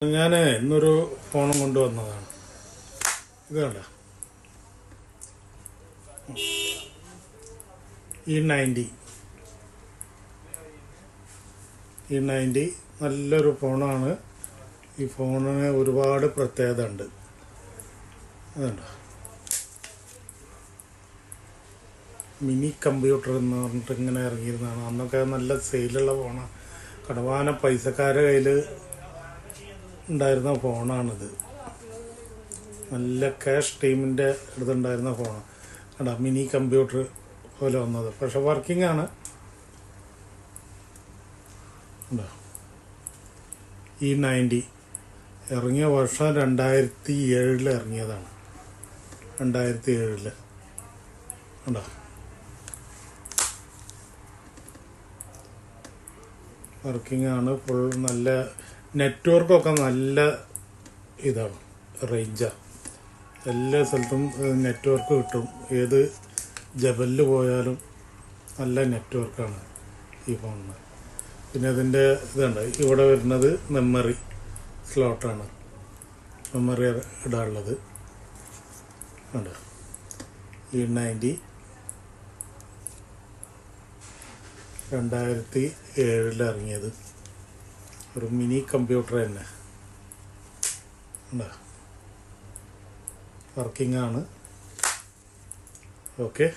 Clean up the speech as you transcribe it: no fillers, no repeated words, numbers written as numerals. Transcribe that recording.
ഞാൻ ഇന്നൊരു ഫോൺ കൊണ്ടുവന്നതാണ്. ഇത് കണ്ട E90 നല്ലൊരു ഫോണാണ്. ഈ ഫോണിന് ഒരുപാട് പ്രത്യേകത ഉണ്ട്. അതുണ്ട മിനി കമ്പ്യൂട്ടർ എന്ന് പറഞ്ഞിട്ട് ഇങ്ങനെ ഇറങ്ങിയിരുന്നതാണ്. അന്നൊക്കെ നല്ല സെയിലുള്ള ഫോണാണ്. കടവാന പൈസക്കാരുടെ കയ്യിൽ ഉണ്ടായിരുന്ന ഫോണാണിത്. നല്ല ക്യാഷ് ടീമിൻ്റെ അടുത്തുണ്ടായിരുന്ന ഫോണാണ്. കണ്ട മിനി കമ്പ്യൂട്ടർ പോലെ വന്നത്, പക്ഷെ വർക്കിംഗ് ആണ്. E90 ഇറങ്ങിയ വർഷം 2007 ഇറങ്ങിയതാണ്. 2007 ഉണ്ടോ. വർക്കിംഗ് ആണ്. ഫുൾ നല്ല നെറ്റ്വർക്കൊക്കെ നല്ല ഇതാണ്, റേഞ്ചാണ്. എല്ലാ സ്ഥലത്തും നെറ്റ്വർക്ക് കിട്ടും. ഏത് ജബലിൽ പോയാലും നല്ല നെറ്റ്വർക്കാണ് ഈ ഫോണിന്. പിന്നെ അതിൻ്റെ ഇതുണ്ട്, ഇവിടെ വരുന്നത് മെമ്മറി സ്ലോട്ടാണ്. മെമ്മറി ഇടാനുള്ളത് ഉണ്ട്. E90 2007 ഇറങ്ങിയത്. ഒരു മിനി കമ്പ്യൂട്ടർ തന്നെ ഉണ്ടോ. വർക്കിംഗ് ആണ്. ഓക്കെ.